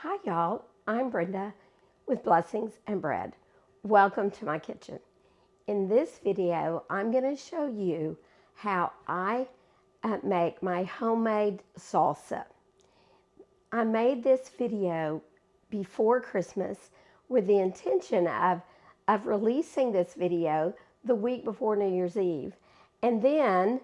Hi y'all, I'm Brenda with Blessings and Bread. Welcome to my kitchen. In this video, I'm going to show you how I make my homemade salsa. I made this video before Christmas with the intention of releasing this video the week before New Year's Eve. And then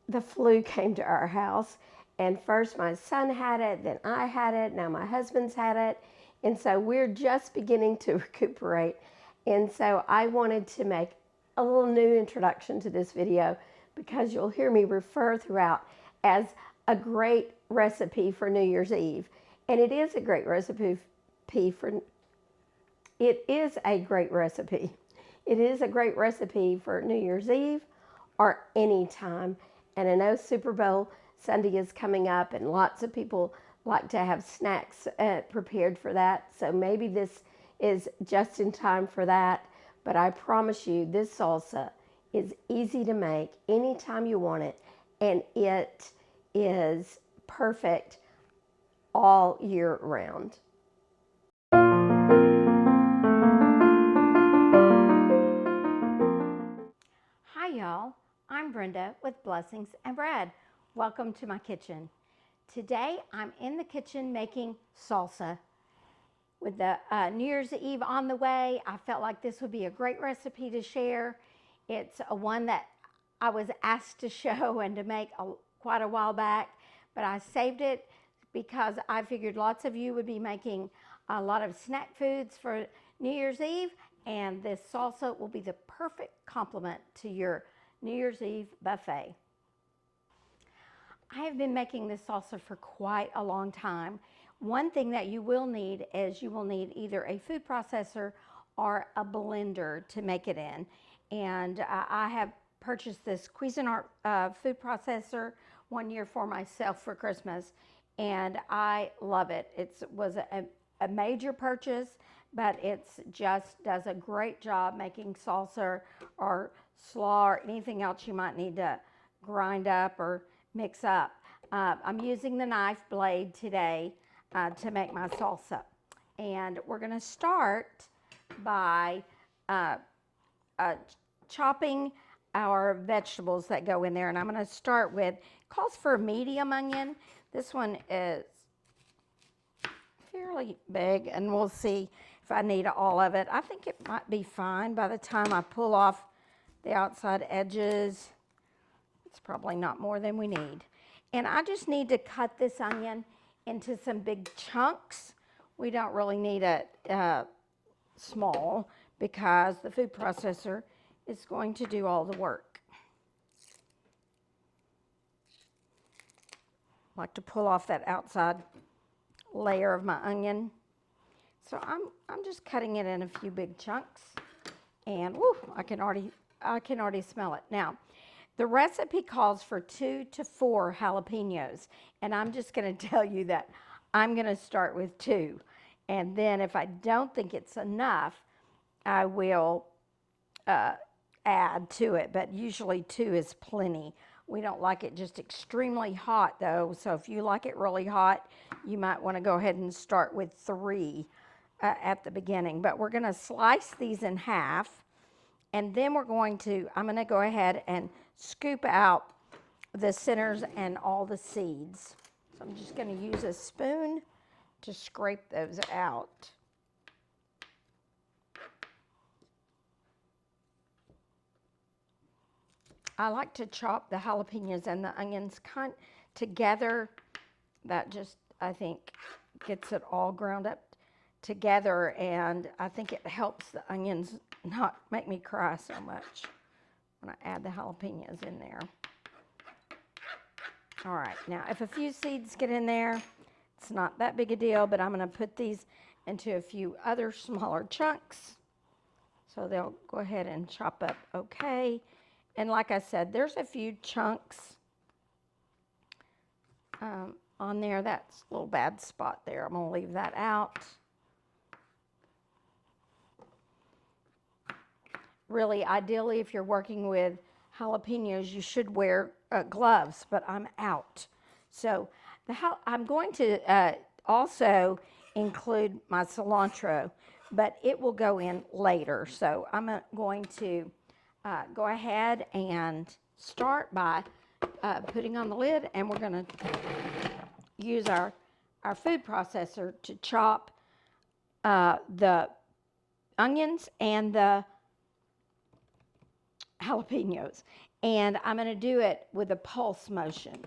the flu came to our house, and first my son had it, then I had it, now my husband's had it, and so we're just beginning to recuperate. And so I wanted to make a little new introduction to this video because you'll hear me refer throughout as a great recipe for New Year's Eve. And it is a great recipe for it is a great recipe. It is a great recipe for New Year's Eve or any time. And I know Super Bowl Sunday is coming up, and lots of people like to have snacks prepared for that. So maybe this is just in time for that. But I promise you, this salsa is easy to make anytime you want it, and it is perfect all year round. Hi y'all, I'm Brenda with Blessings and Bread. Welcome to my kitchen. Today I'm in the kitchen making salsa. With the New Year's Eve on the way, I felt like this would be a great recipe to share. It's one that I was asked to show and to make quite a while back, but I saved it because I figured lots of you would be making a lot of snack foods for New Year's Eve, and this salsa will be the perfect complement to your New Year's Eve buffet. I have been making this salsa for quite a long time. One thing that you will need is you will need either a food processor or a blender to make it in. And I have purchased this Cuisinart food processor one year for myself for Christmas, and I love it. It was a major purchase, but it just does a great job making salsa or slaw or anything else you might need to grind up or mix up. I'm using the knife blade today to make my salsa. And we're going to start by chopping our vegetables that go in there. And I'm going to start with, calls for a medium onion. This one is fairly big, and we'll see if I need all of it. I think it might be fine by the time I pull off the outside edges. It's probably not more than we need. And I just need to cut this onion into some big chunks. We don't really need it small because the food processor is going to do all the work. I like to pull off that outside layer of my onion. So I'm just cutting it in a few big chunks, and woo, I can already smell it. Now, the recipe calls for 2 to 4 jalapenos, and I'm just going to tell you that I'm going to start with 2. And then if I don't think it's enough, I will add to it, but usually 2 is plenty. We don't like it just extremely hot though, so if you like it really hot, you might want to go ahead and start with 3 at the beginning. But we're going to slice these in half, and then I'm going to go ahead and scoop out the centers and all the seeds. So I'm just going to use a spoon to scrape those out. I like to chop the jalapenos and the onions kind together. That just, I think, gets it all ground up together, and I think it helps the onions not make me cry so much when I add the jalapenos in there. All right, now if a few seeds get in there, it's not that big a deal, but I'm going to put these into a few other smaller chunks so they'll go ahead and chop up okay. And like I said, there's a few chunks on there. That's a little bad spot there. I'm going to leave that out. Really, ideally, if you're working with jalapenos, you should wear gloves, but I'm out. So I'm going to also include my cilantro, but it will go in later. So I'm going to go ahead and start by putting on the lid, and we're going to use our food processor to chop the onions and the jalapenos. And I'm going to do it with a pulse motion.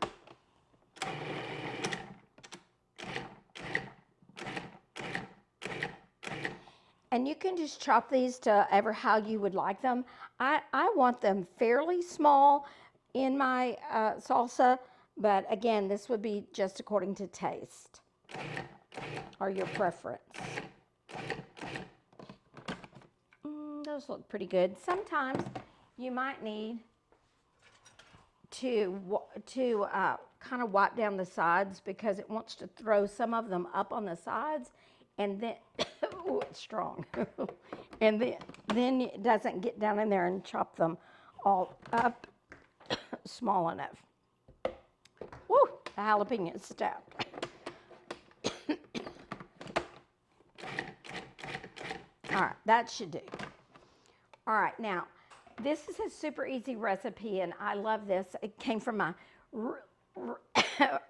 And you can just chop these to ever how you would like them. I want them fairly small in my salsa, but again, this would be just according to taste or your preference. Those look pretty good. Sometimes you might need to kind of wipe down the sides because it wants to throw some of them up on the sides, and then oh, it's strong, and then it doesn't get down in there and chop them all up small enough. Woo, the jalapeno stuck. All right, that should do. All right, now this is a super easy recipe, and I love this. It came from my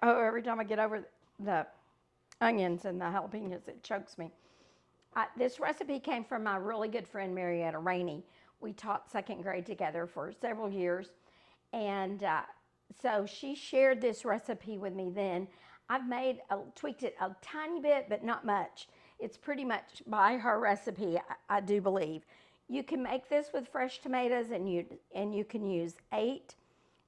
every time I get over the onions and the jalapenos, it chokes me. This recipe came from my really good friend Marietta Rainey. We taught second grade together for several years, and so she shared this recipe with me then. I've tweaked it a tiny bit, but not much. It's pretty much by her recipe, I do believe. You can make this with fresh tomatoes, and you can use 8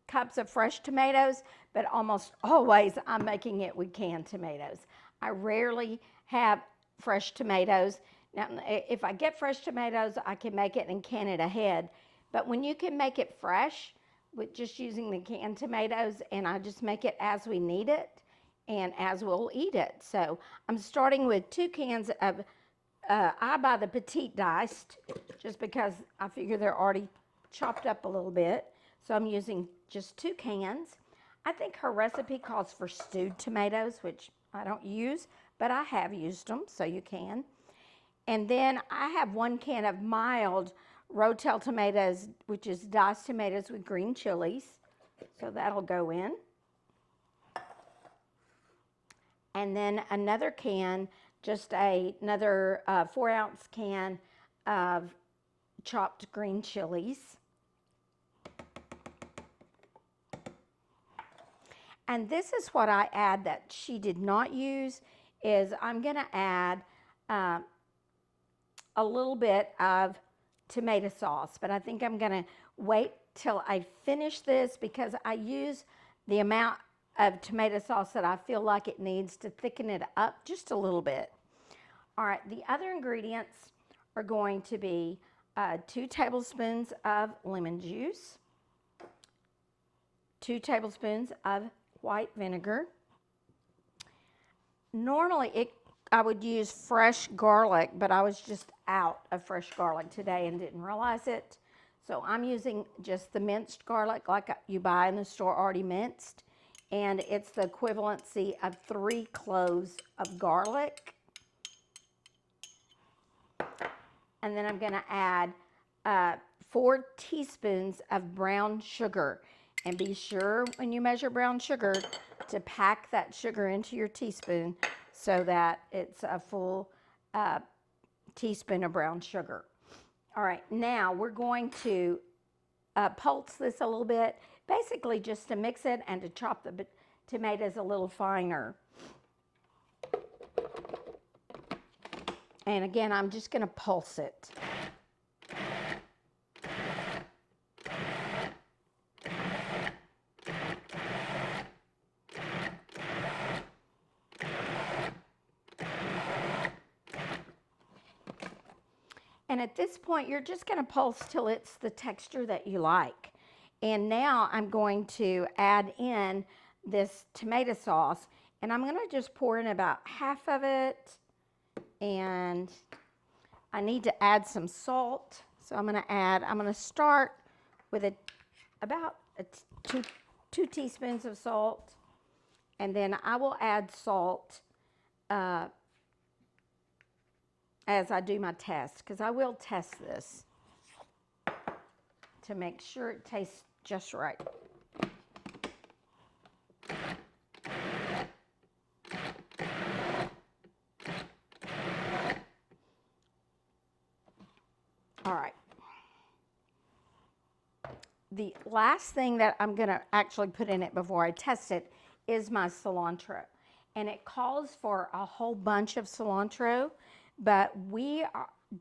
cups of fresh tomatoes, but almost always I'm making it with canned tomatoes. I rarely have fresh tomatoes. Now, if I get fresh tomatoes, I can make it and can it ahead. But when you can make it fresh with just using the canned tomatoes, and I just make it as we need it and as we'll eat it. So I'm starting with 2 cans of, I buy the petite diced just because I figure they're already chopped up a little bit. So I'm using just 2 cans. I think her recipe calls for stewed tomatoes, which I don't use, but I have used them, so you can. And then I have 1 can of mild Rotel tomatoes, which is diced tomatoes with green chilies. So that'll go in. And then another can, just another 4-ounce can of chopped green chilies. And this is what I add that she did not use, is I'm going to add a little bit of tomato sauce, but I think I'm going to wait till I finish this because I use the amount of tomato sauce that I feel like it needs to thicken it up just a little bit. All right, the other ingredients are going to be 2 tablespoons of lemon juice, 2 tablespoons of white vinegar. Normally I would use fresh garlic, but I was just out of fresh garlic today and didn't realize it. So I'm using just the minced garlic like you buy in the store already minced. And it's the equivalency of 3 cloves of garlic. And then I'm going to add 4 teaspoons of brown sugar. And be sure when you measure brown sugar to pack that sugar into your teaspoon so that it's a full teaspoon of brown sugar. All right, now we're going to pulse this a little bit, basically just to mix it and to chop the tomatoes a little finer. And again, I'm just going to pulse it. And at this point, you're just going to pulse till it's the texture that you like. And now I'm going to add in this tomato sauce, and I'm going to just pour in about half of it. And I need to add some salt. So I'm going to start with about 2 teaspoons of salt. And then I will add salt as I do my test, because I will test this to make sure it tastes just right. All right. The last thing that I'm going to actually put in it before I test it is my cilantro. And it calls for a whole bunch of cilantro, but we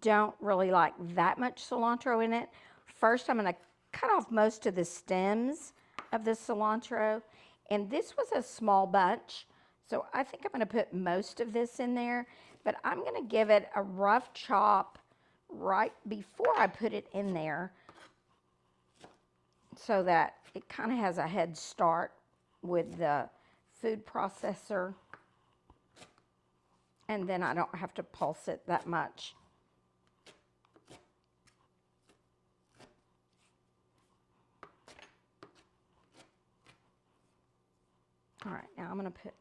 don't really like that much cilantro in it. First, I'm going to cut off most of the stems of the cilantro. And this was a small bunch, so I think I'm going to put most of this in there. But I'm going to give it a rough chop right before I put it in there, so that it kind of has a head start with the food processor, and then I don't have to pulse it that much. All right, now I'm going to put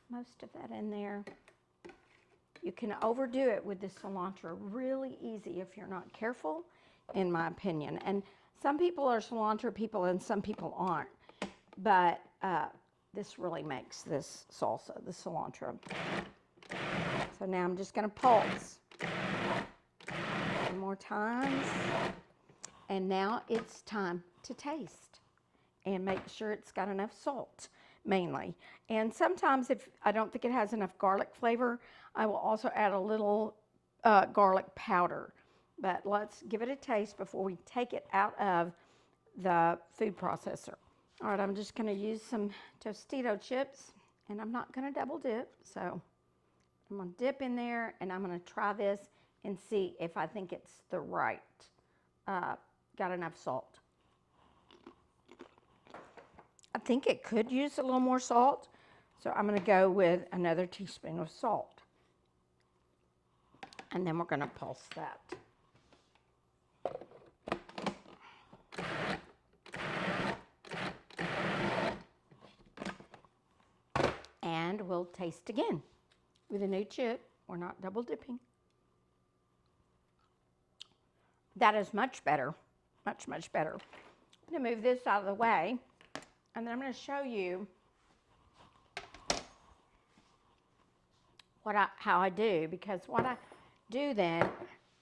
most of that in there. You can overdo it with the cilantro really easy if you're not careful, in my opinion. And some people are cilantro people and some people aren't. But this really makes this salsa, the cilantro. So now I'm just going to pulse 1 more times. And now it's time to taste and make sure it's got enough salt, mainly. And sometimes if I don't think it has enough garlic flavor, I will also add a little garlic powder. But let's give it a taste before we take it out of the food processor. All right, I'm just going to use some Tostito chips, and I'm not going to double dip. So I'm going to dip in there, and I'm going to try this and see if I think it's the right, got enough salt. I think it could use a little more salt, so I'm going to go with another teaspoon of salt. And then we're going to pulse that. And we'll taste again with a new chip. We're not double dipping. That is much better, much, much better. I'm going to move this out of the way, and then I'm going to show you how I do, because what I do then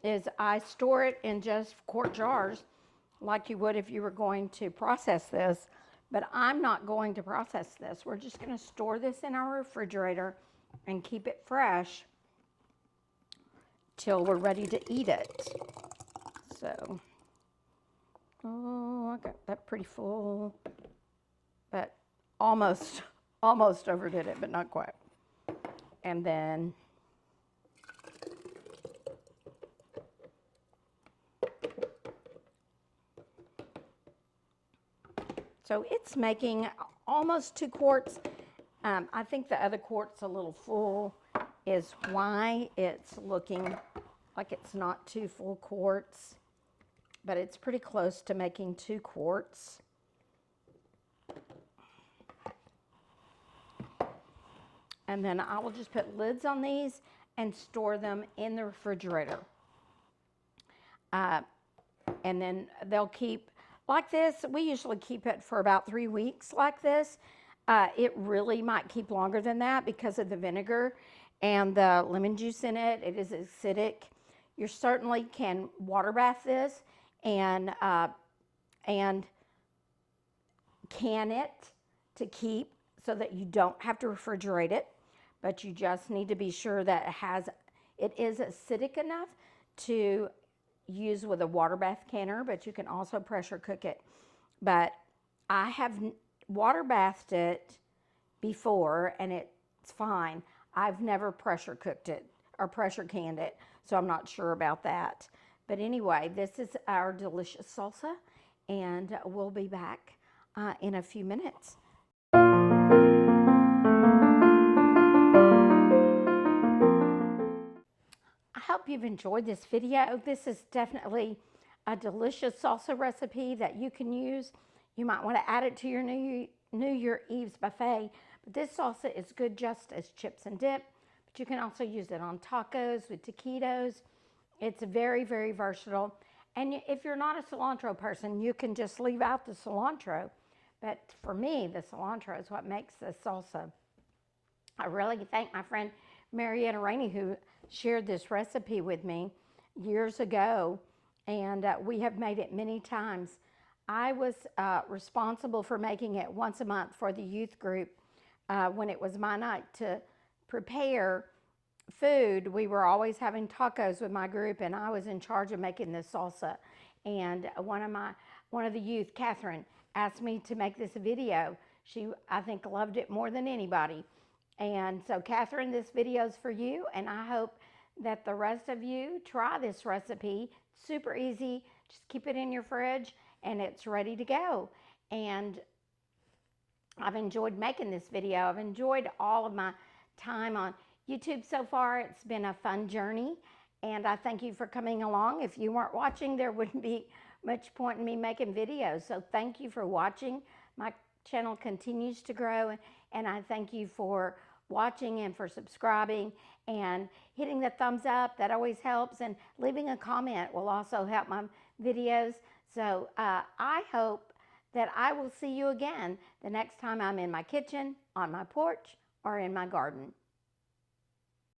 is I store it in just quart jars like you would if you were going to process this, but I'm not going to process this. We're just going to store this in our refrigerator and keep it fresh till we're ready to eat it. So, oh, I got that pretty full, but almost overdid it, but not quite. And then so it's making almost 2 quarts. I think the other quart's a little full, is why it's looking like it's not 2 full quarts, but it's pretty close to making 2 quarts. And then I will just put lids on these and store them in the refrigerator. And then they'll keep like this. We usually keep it for about 3 weeks like this. It really might keep longer than that because of the vinegar and the lemon juice in it. It is acidic. You certainly can water bath this and can it to keep so that you don't have to refrigerate it, but you just need to be sure that it is acidic enough to use with a water bath canner, but you can also pressure cook it. But I have water bathed it before and it's fine. I've never pressure cooked it or pressure canned it, so I'm not sure about that. But anyway, this is our delicious salsa, and we'll be back in a few minutes. I hope you've enjoyed this video. This is definitely a delicious salsa recipe that you can use. You might want to add it to your New Year Eve's buffet, But this salsa is good just as chips and dip, but you can also use it on tacos with taquitos. It's very, very versatile. And if you're not a cilantro person, you can just leave out the cilantro. But for me, the cilantro is what makes this salsa. I really thank my friend Marietta Rainey who shared this recipe with me years ago, and we have made it many times. I was responsible for making it once a month for the youth group when it was my night to prepare food. We were always having tacos with my group, and I was in charge of making this salsa. And one of the youth, Catherine, asked me to make this video. She, I think, loved it more than anybody. And so, Catherine, this video is for you, and I hope that the rest of you try this recipe. Super easy. Just keep it in your fridge, and it's ready to go. And I've enjoyed making this video. I've enjoyed all of my time on YouTube so far. It's been a fun journey, and I thank you for coming along. If you weren't watching, there wouldn't be much point in me making videos. So thank you for watching. My channel continues to grow, and I thank you for watching and for subscribing and hitting the thumbs up. That always helps, and leaving a comment will also help my videos. So I hope that I will see you again the next time I'm in my kitchen, on my porch, or in my garden.